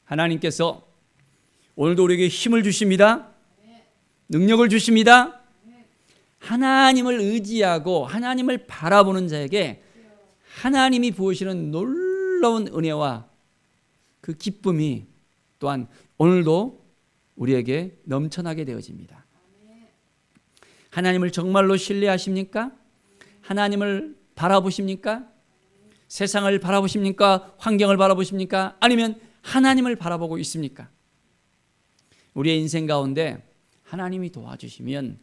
하나님께서 오늘도 우리에게 힘을 주십니다. 능력을 주십니다. 하나님을 의지하고 하나님을 바라보는 자에게 하나님이 부으시는 놀라운 은혜와 그 기쁨이 또한 오늘도 우리에게 넘쳐나게 되어집니다. 하나님을 정말로 신뢰하십니까? 하나님을 바라보십니까? 세상을 바라보십니까? 환경을 바라보십니까? 아니면 하나님을 바라보고 있습니까? 우리의 인생 가운데 하나님이 도와주시면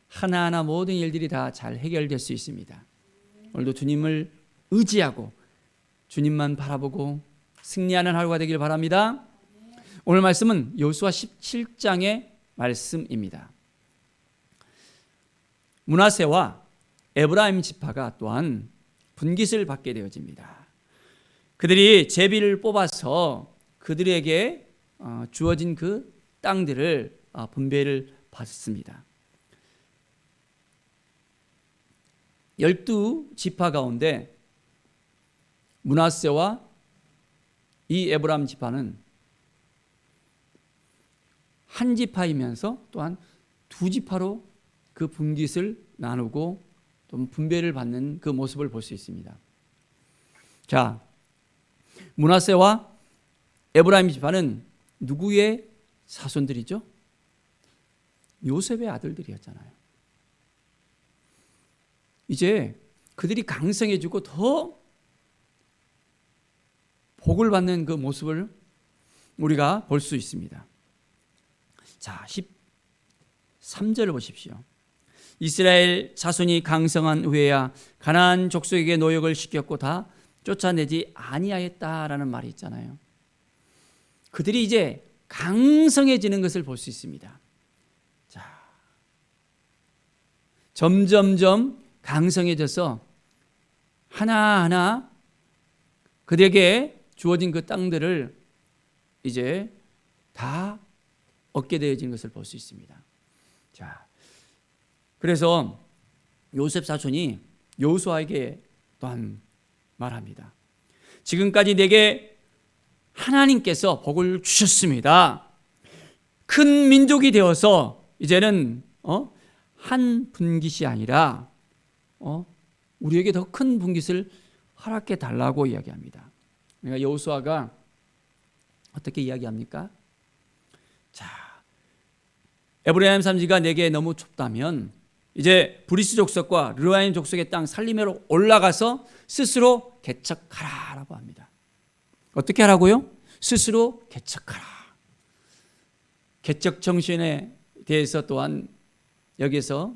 하나하나 모든 일들이 다 잘 해결될 수 있습니다. 오늘도 주님을 의지하고 주님만 바라보고 승리하는 하루가 되길 바랍니다. 오늘 말씀은 여호수아 17장의 말씀입니다. 므낫세와 에브라임 지파가 또한 분깃을 받게 되어집니다. 그들이 제비를 뽑아서 그들에게 주어진 그 땅들을 분배를 받습니다. 12지파 가운데 므낫세와 이 에브라임 지파는 한 지파이면서 또한 두 지파로 그 분깃을 나누고 또 분배를 받는 그 모습을 볼 수 있습니다. 자, 므낫세와 에브라임 지파는 누구의 자손들이죠? 요셉의 아들들이었잖아요. 이제 그들이 강성해지고 더 복을 받는 그 모습을 우리가 볼 수 있습니다. 자, 13절을 보십시오. 이스라엘 자손이 강성한 후에야 가나안 족속에게 노역을 시켰고 다 쫓아내지 아니하였다라는 말이 있잖아요. 그들이 이제 강성해지는 것을 볼 수 있습니다. 자, 점점점 강성해져서 하나하나 그들에게 주어진 그 땅들을 이제 다 얻게 되어진 것을 볼 수 있습니다. 자, 그래서 요셉 사촌이 여호수아에게 또한 말합니다. 지금까지 내게 하나님께서 복을 주셨습니다. 큰 민족이 되어서 이제는 한 분깃이 아니라 우리에게 더 큰 분깃을 허락해 달라고 이야기합니다. 그러니까 여호수아가 어떻게 이야기합니까? 자, 에브라임 산지가 내게 너무 좁다면 이제 브리스 족속과 르하임 족속의 땅 살리매로 올라가서 스스로 개척하라라고 합니다. 어떻게 하라고요? 스스로 개척하라. 개척 정신에 대해서 또한 여기서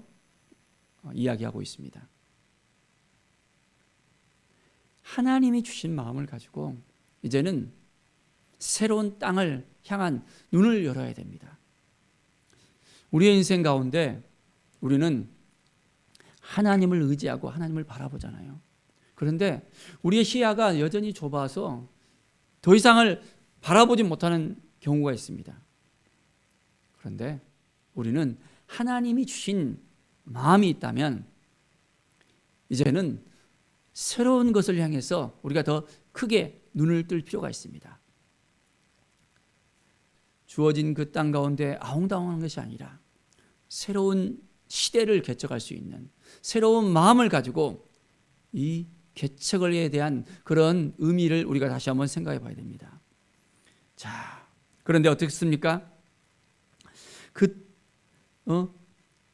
이야기하고 있습니다. 하나님이 주신 마음을 가지고 이제는 새로운 땅을 향한 눈을 열어야 됩니다. 우리의 인생 가운데 우리는 하나님을 의지하고 하나님을 바라보잖아요. 그런데 우리의 시야가 여전히 좁아서 더 이상을 바라보지 못하는 경우가 있습니다. 그런데 우리는 하나님이 주신 마음이 있다면 이제는 새로운 것을 향해서 우리가 더 크게 눈을 뜰 필요가 있습니다. 주어진 그 땅 가운데 아웅다웅한 것이 아니라 새로운 시대를 개척할 수 있는 새로운 마음을 가지고 이 개척에 대한 그런 의미를 우리가 다시 한번 생각해 봐야 됩니다. 자, 그런데 어떻습니까?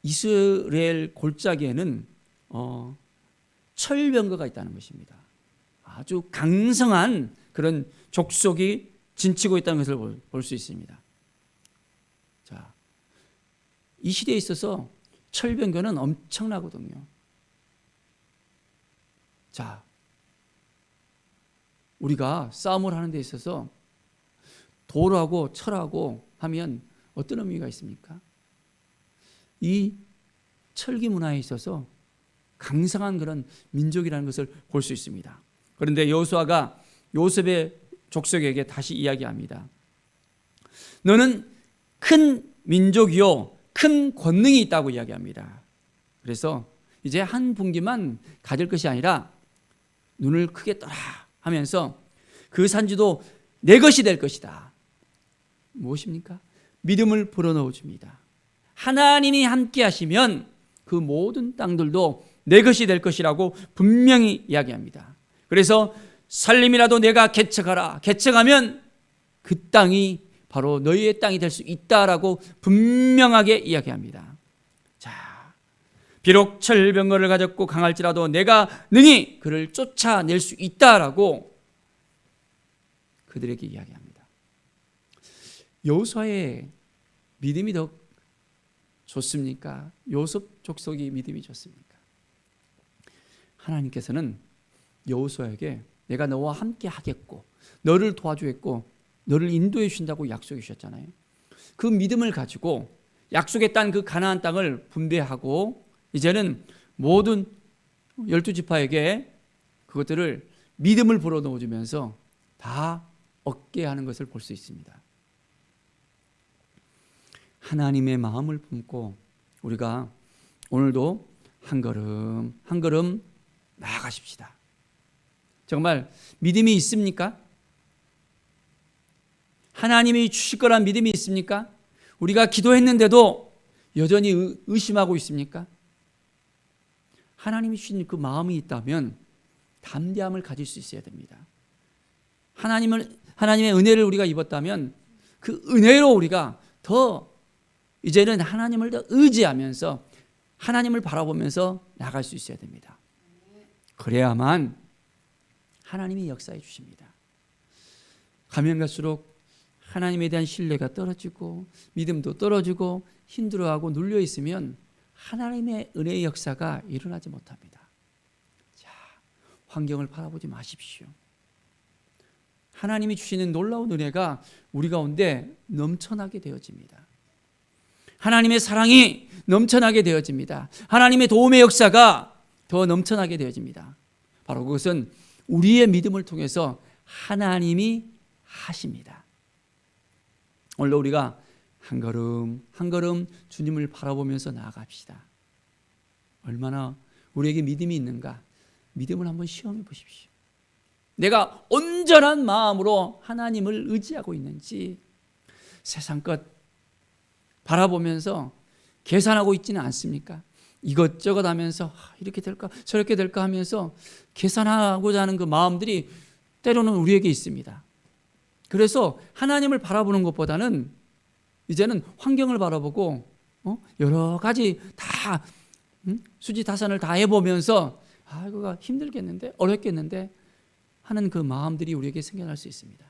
이스라엘 골짜기에는 철병거가 있다는 것입니다. 아주 강성한 그런 족속이 진치고 있다는 것을 볼 수 있습니다. 자, 이 시대에 있어서 철병거는 엄청나거든요. 자, 우리가 싸움을 하는 데 있어서 돌하고 철하고 하면 어떤 의미가 있습니까? 이 철기 문화에 있어서 강성한 그런 민족이라는 것을 볼 수 있습니다. 그런데 여호수아가 요셉의 족속에게 다시 이야기합니다. 너는 큰 민족이요 큰 권능이 있다고 이야기합니다. 그래서 이제 한 분기만 가질 것이 아니라 눈을 크게 떠라 하면서 그 산지도 내 것이 될 것이다. 무엇입니까? 믿음을 불어넣어 줍니다. 하나님이 함께 하시면 그 모든 땅들도 내 것이 될 것이라고 분명히 이야기합니다. 그래서 살림이라도 내가 개척하라. 개척하면 그 땅이 바로 너희의 땅이 될 수 있다라고 분명하게 이야기합니다. 자, 비록 철병거를 가졌고 강할지라도 내가 능히 그를 쫓아낼 수 있다라고 그들에게 이야기합니다. 여호수아의 믿음이 더 좋습니까? 요셉 족속이 믿음이 좋습니까? 하나님께서는 여호수아에게 내가 너와 함께 하겠고 너를 도와주겠고 너를 인도해 주신다고 약속해 주셨잖아요. 그 믿음을 가지고 약속의 땅 그 가나안 땅을 분배하고 이제는 모든 12지파에게 그것들을 믿음을 불어넣어 주면서 다 얻게 하는 것을 볼 수 있습니다. 하나님의 마음을 품고 우리가 오늘도 한 걸음 한 걸음 나아가십시다. 정말 믿음이 있습니까? 하나님이 주실 거란 믿음이 있습니까? 우리가 기도했는데도 여전히 의심하고 있습니까? 하나님이 주신 그 마음이 있다면 담대함을 가질 수 있어야 됩니다. 하나님의 은혜를 우리가 입었다면 그 은혜로 우리가 더 이제는 하나님을 더 의지하면서 하나님을 바라보면서 나갈 수 있어야 됩니다. 그래야만 하나님이 역사해 주십니다. 가면 갈수록 하나님에 대한 신뢰가 떨어지고 믿음도 떨어지고 힘들어하고 눌려 있으면 하나님의 은혜의 역사가 일어나지 못합니다. 자, 환경을 바라보지 마십시오. 하나님이 주시는 놀라운 은혜가 우리 가운데 넘쳐나게 되어집니다. 하나님의 사랑이 넘쳐나게 되어집니다. 하나님의 도움의 역사가 더 넘쳐나게 되어집니다. 바로 그것은 우리의 믿음을 통해서 하나님이 하십니다. 오늘도 우리가 한 걸음 한 걸음 주님을 바라보면서 나아갑시다. 얼마나 우리에게 믿음이 있는가? 믿음을 한번 시험해 보십시오. 내가 온전한 마음으로 하나님을 의지하고 있는지 세상 것 바라보면서 계산하고 있지는 않습니까? 이것저것 하면서 이렇게 될까 저렇게 될까 하면서 계산하고자 하는 그 마음들이 때로는 우리에게 있습니다. 그래서 하나님을 바라보는 것보다는 이제는 환경을 바라보고 여러 가지 다 수지타산을 다 해보면서 이거가 힘들겠는데 어렵겠는데 하는 그 마음들이 우리에게 생겨날 수 있습니다.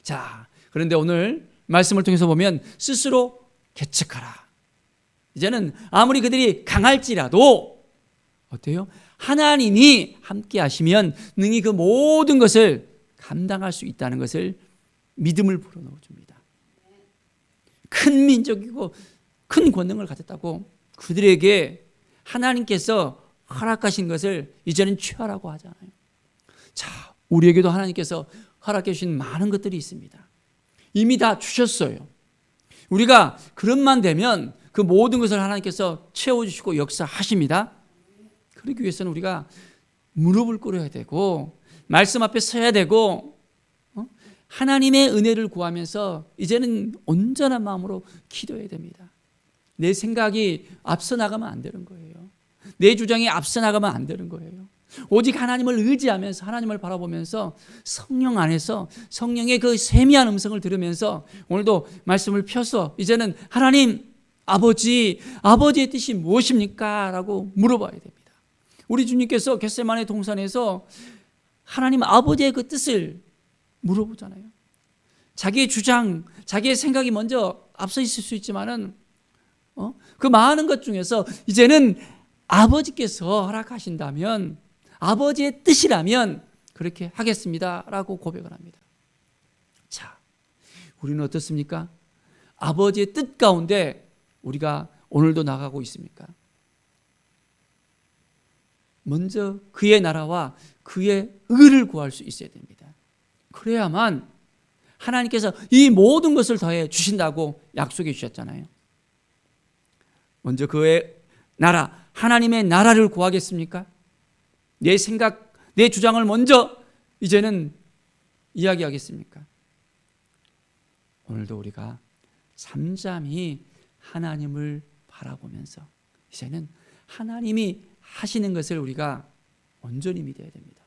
자, 그런데 오늘 말씀을 통해서 보면 스스로 개척하라. 이제는 아무리 그들이 강할지라도 어때요? 하나님이 함께 하시면 능히 그 모든 것을 감당할 수 있다는 것을 믿음을 불어넣어 줍니다. 큰 민족이고 큰 권능을 가졌다고 그들에게 하나님께서 허락하신 것을 이제는 취하라고 하잖아요. 자, 우리에게도 하나님께서 허락해 주신 많은 것들이 있습니다. 이미 다 주셨어요. 우리가 그릇만 되면 그 모든 것을 하나님께서 채워주시고 역사하십니다. 그러기 위해서는 우리가 무릎을 꿇어야 되고 말씀 앞에 서야 되고 하나님의 은혜를 구하면서 이제는 온전한 마음으로 기도해야 됩니다. 내 생각이 앞서 나가면 안 되는 거예요. 내 주장이 앞서 나가면 안 되는 거예요. 오직 하나님을 의지하면서 하나님을 바라보면서 성령 안에서 성령의 그 세미한 음성을 들으면서 오늘도 말씀을 펴서 이제는 하나님 아버지의 뜻이 무엇입니까? 라고 물어봐야 됩니다. 우리 주님께서 겟세마네 동산에서 하나님 아버지의 그 뜻을 물어보잖아요. 자기의 주장, 자기의 생각이 먼저 앞서 있을 수 있지만은 그 많은 것 중에서 이제는 아버지께서 허락하신다면 아버지의 뜻이라면 그렇게 하겠습니다라고 고백을 합니다. 자, 우리는 어떻습니까? 아버지의 뜻 가운데 우리가 오늘도 나가고 있습니까? 먼저 그의 나라와 그의 의를 구할 수 있어야 됩니다. 그래야만 하나님께서 이 모든 것을 더해 주신다고 약속해 주셨잖아요. 먼저 그의 나라, 하나님의 나라를 구하겠습니까? 내 생각, 내 주장을 먼저 이제는 이야기하겠습니까? 오늘도 우리가 잠잠히 하나님을 바라보면서 이제는 하나님이 하시는 것을 우리가 온전히 믿어야 됩니다.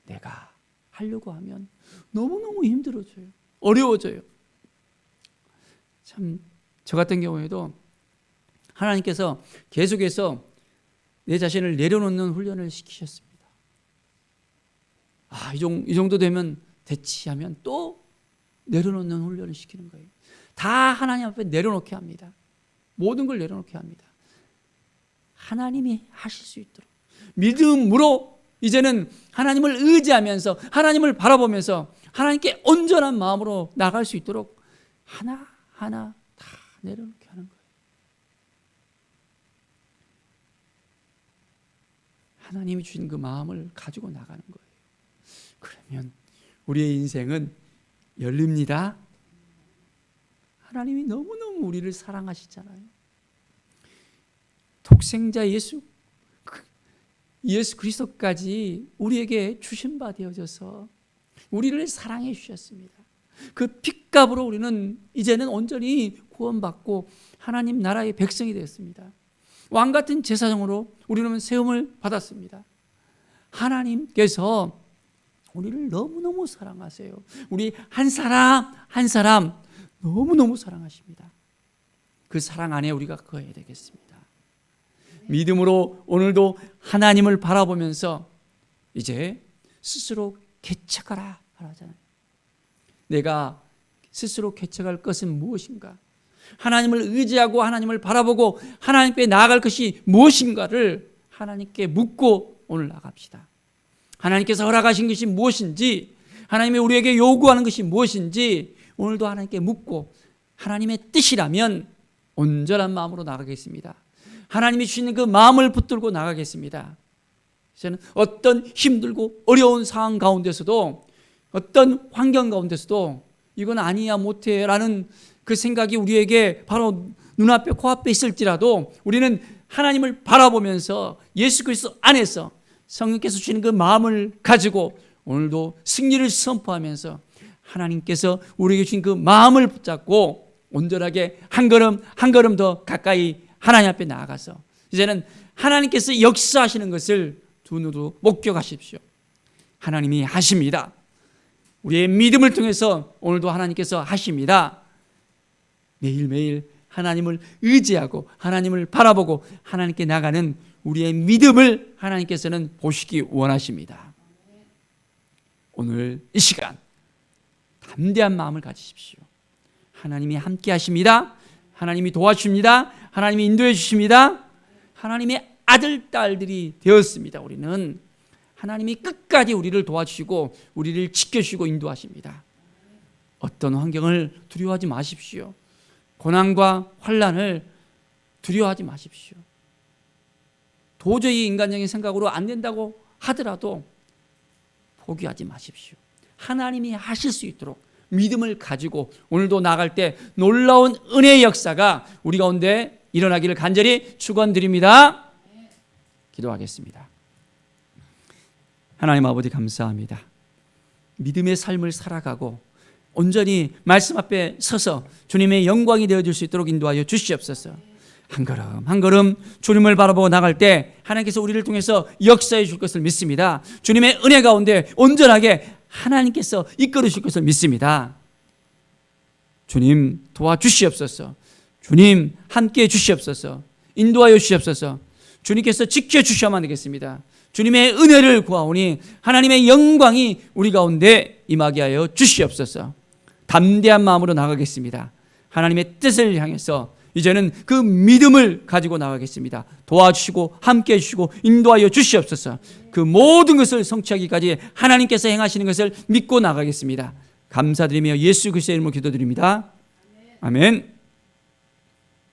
내가 하려고 하면 너무너무 힘들어져요. 어려워져요. 참, 저 같은 경우에도 하나님께서 계속해서 내 자신을 내려놓는 훈련을 시키셨습니다. 이 정도 되면 됐지 하면 또 내려놓는 훈련을 시키는 거예요. 다 하나님 앞에 내려놓게 합니다. 모든 걸 내려놓게 합니다. 하나님이 하실 수 있도록 믿음으로 이제는 하나님을 의지하면서 하나님을 바라보면서 하나님께 온전한 마음으로 나갈 수 있도록 하나하나 다 내려놓게 하는 거예요. 하나님이 주신 그 마음을 가지고 나가는 거예요. 그러면 우리의 인생은 열립니다. 하나님이 너무너무 우리를 사랑하시잖아요. 독생자 예수 그리스도까지 우리에게 주신 바 되어져서 우리를 사랑해 주셨습니다. 그 핏값으로 우리는 이제는 온전히 구원받고 하나님 나라의 백성이 되었습니다. 왕같은 제사장으로 우리는 세움을 받았습니다. 하나님께서 우리를 너무너무 사랑하세요. 우리 한 사람 한 사람 너무너무 사랑하십니다. 그 사랑 안에 우리가 거해야 되겠습니다. 믿음으로 오늘도 하나님을 바라보면서 이제 스스로 개척하라 하잖아요. 내가 스스로 개척할 것은 무엇인가? 하나님을 의지하고 하나님을 바라보고 하나님께 나아갈 것이 무엇인가를 하나님께 묻고 오늘 나갑시다. 하나님께서 허락하신 것이 무엇인지, 하나님이 우리에게 요구하는 것이 무엇인지 오늘도 하나님께 묻고 하나님의 뜻이라면 온전한 마음으로 나가겠습니다. 하나님이 주시는 그 마음을 붙들고 나가겠습니다. 저는 어떤 힘들고 어려운 상황 가운데서도 어떤 환경 가운데서도 이건 아니야 못해 라는 그 생각이 우리에게 바로 눈앞에 코앞에 있을지라도 우리는 하나님을 바라보면서 예수 그리스도 안에서 성령께서 주시는 그 마음을 가지고 오늘도 승리를 선포하면서 하나님께서 우리에게 주신 그 마음을 붙잡고 온전하게 한 걸음 한 걸음 더 가까이 하나님 앞에 나아가서 이제는 하나님께서 역사하시는 것을 두 눈으로 목격하십시오. 하나님이 하십니다. 우리의 믿음을 통해서 오늘도 하나님께서 하십니다. 매일매일 하나님을 의지하고 하나님을 바라보고 하나님께 나가는 우리의 믿음을 하나님께서는 보시기 원하십니다. 오늘 이 시간 담대한 마음을 가지십시오. 하나님이 함께 하십니다. 하나님이 도와주십니다. 하나님이 인도해 주십니다. 하나님의 아들, 딸들이 되었습니다. 우리는 하나님이 끝까지 우리를 도와주시고 우리를 지켜주시고 인도하십니다. 어떤 환경을 두려워하지 마십시오. 고난과 환난을 두려워하지 마십시오. 도저히 인간적인 생각으로 안 된다고 하더라도 포기하지 마십시오. 하나님이 하실 수 있도록 믿음을 가지고 오늘도 나갈 때 놀라운 은혜의 역사가 우리 가운데 일어나기를 간절히 축원드립니다. 기도하겠습니다. 하나님 아버지 감사합니다. 믿음의 삶을 살아가고 온전히 말씀 앞에 서서 주님의 영광이 되어줄 수 있도록 인도하여 주시옵소서. 한 걸음 한 걸음 주님을 바라보고 나갈 때 하나님께서 우리를 통해서 역사해 줄 것을 믿습니다. 주님의 은혜 가운데 온전하게 하나님께서 이끌어 주실 것을 믿습니다. 주님 도와주시옵소서. 주님 함께해 주시옵소서. 인도하여 주시옵소서. 주님께서 지켜주셔야만 되겠습니다. 주님의 은혜를 구하오니 하나님의 영광이 우리 가운데 임하게 하여 주시옵소서. 담대한 마음으로 나가겠습니다. 하나님의 뜻을 향해서 이제는 그 믿음을 가지고 나가겠습니다. 도와주시고 함께해 주시고 인도하여 주시옵소서. 그 모든 것을 성취하기까지 하나님께서 행하시는 것을 믿고 나가겠습니다. 감사드리며 예수 그리스도의 이름으로 기도드립니다. 아멘.